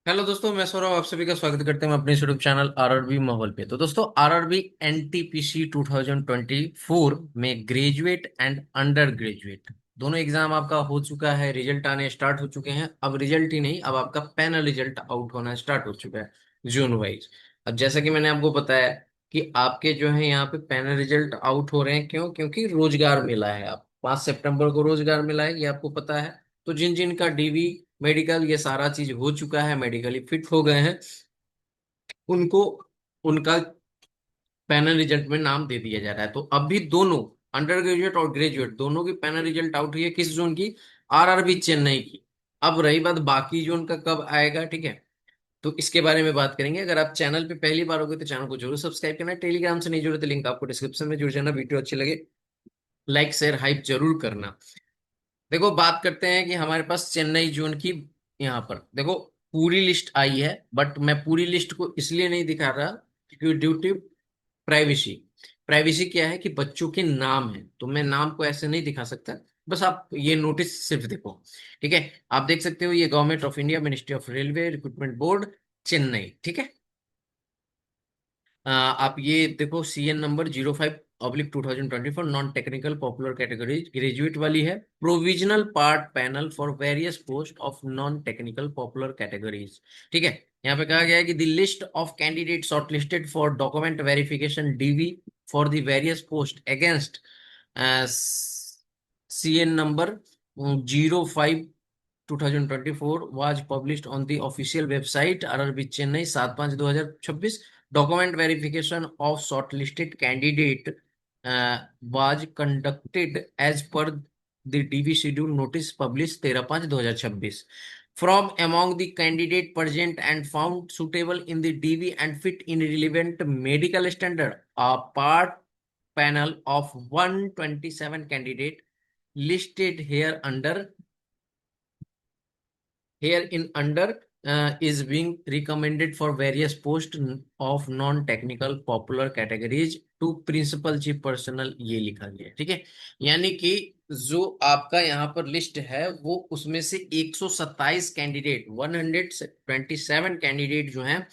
Hello दोस्तों, मैं सौरभ आप सभी का स्वागत करते हैं अपने यूट्यूब चैनल आरआरबी माहौल पे। तो दोस्तों, आरआरबी एनटीपीसी 2024 में ग्रेजुएट एंड अंडर ग्रेजुएट दोनों एग्जाम आपका हो चुका है। रिजल्ट आने स्टार्ट हो चुके हैं। अब रिजल्ट ही नहीं, अब आपका पैनल रिजल्ट आउट होना स्टार्ट हो चुका है जोन वाइज। अब जैसा कि मैंने आपको बताया कि आपके जो है यहाँ पे पैनल रिजल्ट आउट हो रहे हैं। क्यों? क्योंकि रोजगार मिला है। आप 5 सितंबर को रोजगार मिला है, ये आपको पता है। तो जिन जिन का डीवी मेडिकल ये सारा चीज हो चुका है, मेडिकली फिट हो गए हैं, उनको उनका पैनल रिजल्ट में नाम दे दिया जा रहा है। तो अभी दोनों अंडर ग्रेजुएट और ग्रेजुएट दोनों की पैनल रिजल्ट आउट हुई है। किस जोन की? आरआरबी चेन्नई की। अब रही बात बाकी जोन का कब आएगा, ठीक है, तो इसके बारे में बात करेंगे। अगर आप चैनल पे पहली बार होगे तो चैनल को जरूर सब्सक्राइब करना। टेलीग्राम से नहीं जुड़े तो लिंक आपको डिस्क्रिप्शन में जुड़ जाना। वीडियो अच्छी लगे लाइक शेयर हाइप जरूर करना। देखो, बात करते हैं कि हमारे पास चेन्नई जोन की। यहाँ पर देखो, पूरी लिस्ट आई है, बट मैं पूरी लिस्ट को इसलिए नहीं दिखा रहा क्योंकि ड्यू टू प्राइवेसी। प्राइवेसी क्या है कि बच्चों के नाम है, तो मैं नाम को ऐसे नहीं दिखा सकता। बस आप ये नोटिस सिर्फ देखो, ठीक है। आप देख सकते हो, ये government of India, ministry of railway, recruitment board, Chennai, ठीक है। आप ये देखो, CN number 05/2024, non technical popular category graduate वाली है। Provisional part panel for various post of non technical popular categories, ठीक है। यहाँ पे कहा गया है कि the list of candidate shortlisted for document verification DV for the various post against CN number 05/2024 was published on the official website RRB Chennai 7/5/2026. Document verification of shortlisted candidate was conducted as per the DV schedule notice published 13/5/2026. From among the candidate present and found suitable in the DV and fit in relevant medical standard, a part panel of 127 candidate listed here in under is being recommended for various posts of non-technical popular categories to principal chief personnel, ये लिखा गया है, ठीक है। यानी कि जो आपका यहाँ पर लिस्ट है वो उसमें से 127 कैंडिडेट, 127 कैंडिडेट जो हैं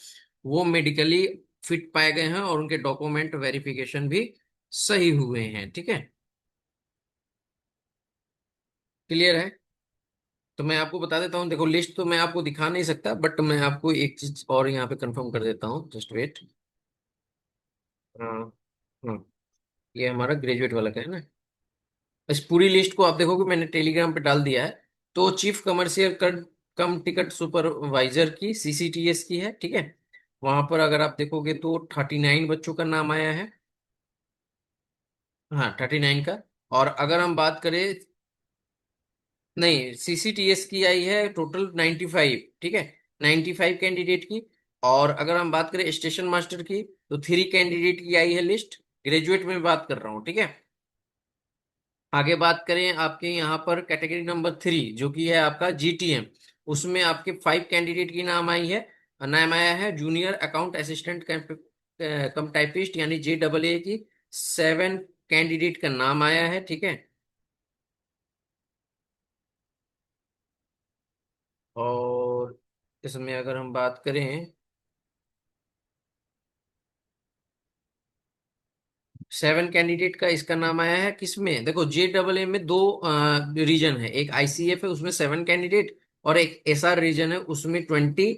वो मेडिकली फिट पाए गए हैं और उनके डॉक्यूमेंट वेरिफिकेशन भी सही हुए हैं, ठीक है। क्लियर है? तो मैं आपको बता देता हूँ। देखो, लिस्ट तो मैं आपको दिखा नहीं सकता, बट मैं आपको एक चीज और यहाँ पे कंफर्म कर देता हूँ। Just wait. हाँ, हाँ, ये हमारा ग्रेजुएट वाला का है ना। इस पूरी लिस्ट को आप देखोगे, मैंने टेलीग्राम पे डाल दिया है। तो चीफ कमर्शियल कम टिकट सुपरवाइजर की सीसीटीएस की है, ठीक है। वहां पर अगर आप देखोगे तो 39 बच्चों का नाम आया है। हाँ, 39 का। और अगर हम बात करें, नहीं, सीसीटीएस की आई है टोटल 95, ठीक है, 95 कैंडिडेट की। और अगर हम बात करें स्टेशन मास्टर की तो 3 कैंडिडेट की आई है लिस्ट। ग्रेजुएट में बात कर रहा हूँ, ठीक है। आगे बात करें आपके यहाँ पर कैटेगरी नंबर 3 जो कि है आपका जीटीएम, उसमें आपके 5 कैंडिडेट की नाम आया है। जूनियर अकाउंट असिस्टेंट कम टाइपिस्ट यानी JAA की 7 कैंडिडेट का नाम आया है, ठीक है। और इसमें अगर हम बात करें, 7 कैंडिडेट का इसका नाम आया है। किसमें? देखो, JAA में दो रीजन है, एक आईसीएफ है उसमें 7 कैंडिडेट, और एक एसआर रीजन है उसमें 12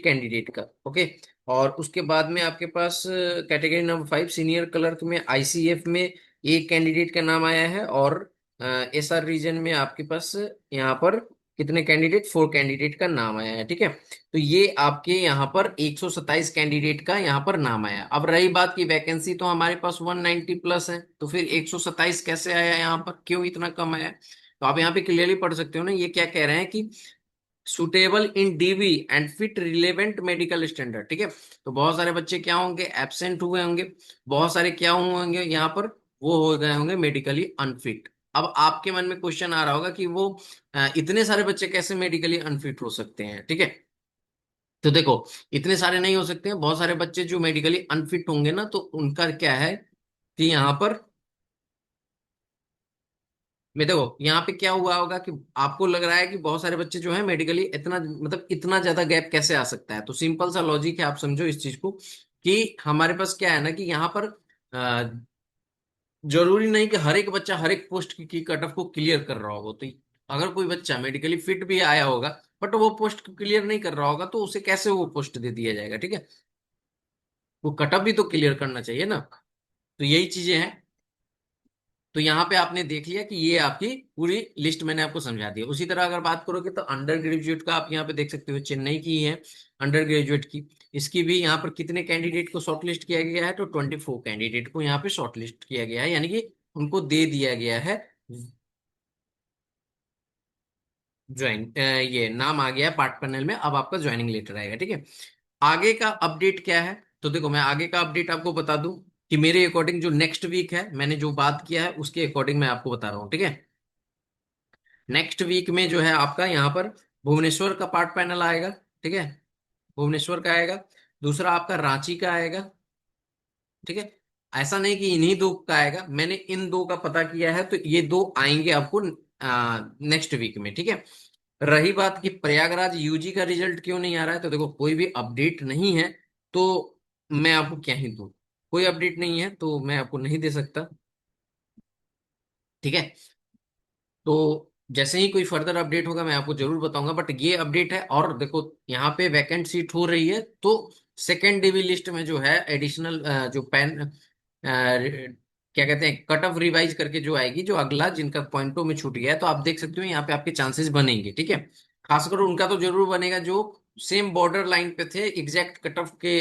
कैंडिडेट का, ओके। और उसके बाद में आपके पास कैटेगरी नंबर 5 सीनियर क्लर्क में आईसीएफ में एक कैंडिडेट का नाम आया है। और एसआर रीजन में आपके पास यहाँ पर कितने कैंडिडेट? 4 कैंडिडेट का नाम आया है, ठीक है। तो ये आपके यहाँ पर 127 कैंडिडेट का यहाँ पर नाम आया। अब रही बात की वैकेंसी, तो हमारे पास 190 प्लस है, तो फिर 127 कैसे आया यहाँ पर? क्यों इतना कम आया? तो आप यहाँ पे क्लियरली पढ़ सकते हो ना, ये क्या कह रहे हैं कि suitable in DV and fit relevant medical standard, ठीक है। तो बहुत सारे बच्चे क्या होंगे? एब्सेंट हुए होंगे। बहुत सारे क्या हुए होंगे यहाँ पर? वो हो गए होंगे मेडिकली अनफिट। अब आपके मन में क्वेश्चन आ रहा होगा कि वो इतने सारे बच्चे कैसे मेडिकली अनफिट हो सकते हैं, ठीक है। तो देखो, इतने सारे नहीं हो सकते हैं। बहुत सारे बच्चे जो मेडिकली अनफिट होंगे ना, तो उनका क्या है कि यहाँ पर मैं देखो यहाँ पे क्या हुआ होगा कि आपको लग रहा है कि बहुत सारे बच्चे जो है मेडिकली इतना मतलब इतना ज्यादा गैप कैसे आ सकता है। तो सिंपल सा लॉजिक है, आप समझो इस चीज को कि हमारे पास क्या है ना कि यहाँ पर जरूरी नहीं कि हर एक बच्चा हर एक पोस्ट की कट ऑफ को क्लियर कर रहा होगा। तो अगर कोई बच्चा मेडिकली फिट भी आया होगा बट वो पोस्ट क्लियर नहीं कर रहा होगा तो उसे कैसे वो पोस्ट दे दिया जाएगा, ठीक है। वो कट ऑफ भी तो क्लियर करना चाहिए ना। तो यही चीजें हैं। तो यहाँ पे आपने देख लिया कि ये आपकी पूरी लिस्ट मैंने आपको समझा दी। उसी तरह अगर बात करोगे तो अंडर ग्रेजुएट का आप यहाँ पे देख सकते हो, चेन्नई की है अंडर ग्रेजुएट की। इसकी भी यहाँ पर कितने कैंडिडेट को शॉर्टलिस्ट किया गया है, तो 24 कैंडिडेट को यहाँ पे शॉर्टलिस्ट किया गया है, यानी कि उनको दे दिया गया है ज्वाइन। ये नाम आ गया है पार्ट पैनल में, अब आपका ज्वाइनिंग लेटर आएगा, ठीक है। आगे का अपडेट क्या है, तो देखो मैं आगे का अपडेट आपको बता दूं कि मेरे अकॉर्डिंग जो नेक्स्ट वीक है मैंने जो बात किया है उसके अकॉर्डिंग मैं आपको बता रहा हूँ, ठीक है। नेक्स्ट वीक में जो है आपका यहाँ पर भुवनेश्वर का पार्ट पैनल आएगा, ठीक है। भुवनेश्वर का आएगा। दूसरा आपका रांची का आएगा, ठीक है। ऐसा नहीं कि इन्हीं दो का आएगा, मैंने इन दो का पता किया है तो ये दो आएंगे आपको नेक्स्ट वीक में, ठीक है। रही बात कि प्रयागराज यूजी का रिजल्ट क्यों नहीं आ रहा है, तो देखो कोई भी अपडेट नहीं है तो मैं आपको क्या ही दूं। कोई अपडेट नहीं है तो मैं आपको नहीं दे सकता, ठीक है। तो जैसे ही कोई फर्दर अपडेट होगा मैं आपको जरूर बताऊंगा, बट ये अपडेट है। और देखो यहाँ पे वैकेंट सीट हो रही है तो सेकेंड डीवी लिस्ट में जो है एडिशनल जो पैन क्या कहते हैं कट ऑफ रिवाइज करके जो आएगी, जो अगला जिनका पॉइंटों में छूट गया है, तो आप देख सकते हो यहाँ पे आपके चांसेस बनेंगे, ठीक है। खासकर उनका तो जरूर बनेगा जो सेम बॉर्डर लाइन पे थे, एग्जैक्ट कट ऑफ के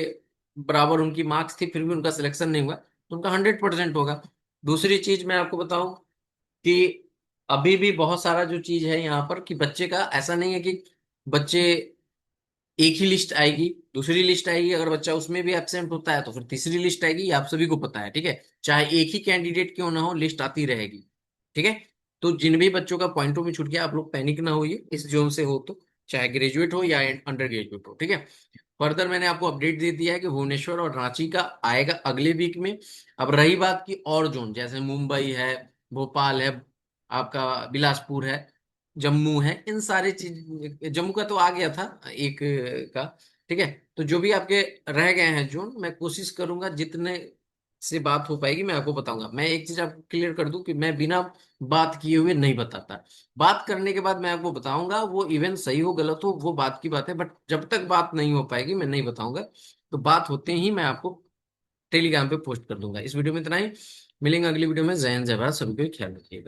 बराबर उनकी मार्क्स थी फिर भी उनका सिलेक्शन नहीं हुआ, तो उनका 100% होगा। दूसरी चीज मैं आपको बताऊं कि अभी भी बहुत सारा जो चीज है यहाँ पर कि बच्चे का ऐसा नहीं है कि बच्चे एक ही लिस्ट आएगी दूसरी लिस्ट आएगी, अगर बच्चा उसमें भी एब्सेंट होता है तो फिर तीसरी लिस्ट आएगी, ये आप सभी को पता है, ठीक है। चाहे एक ही कैंडिडेट क्यों ना हो लिस्ट आती रहेगी, ठीक है। तो जिन भी बच्चों का पॉइंटों में छूट गया आप लोग पैनिक ना होइए, इस जोन से हो तो चाहे ग्रेजुएट हो या अंडर ग्रेजुएट हो, ठीक है। फर्दर मैंने आपको अपडेट दे दिया है कि भुवनेश्वर और रांची का आएगा अगले वीक में। अब रही बात की और जोन जैसे मुंबई है, भोपाल है, आपका बिलासपुर है, जम्मू है, इन सारे चीज जम्मू का तो आ गया था एक का, ठीक है। तो जो भी आपके रह गए हैं जोन मैं कोशिश करूंगा जितने से बात हो पाएगी मैं आपको बताऊंगा। मैं एक चीज आपको क्लियर कर दूं कि मैं बिना बात किए हुए नहीं बताता, बात करने के बाद मैं आपको बताऊंगा, वो इवन सही हो गलत हो वो बात की बात है, बट जब तक बात नहीं हो पाएगी मैं नहीं बताऊंगा। तो बात होते ही मैं आपको टेलीग्राम पे पोस्ट कर दूंगा। इस वीडियो में इतना ही, मिलेंगे अगली वीडियो में। जय हिंद जय भारत, सभी को ख्याल रखिएगा।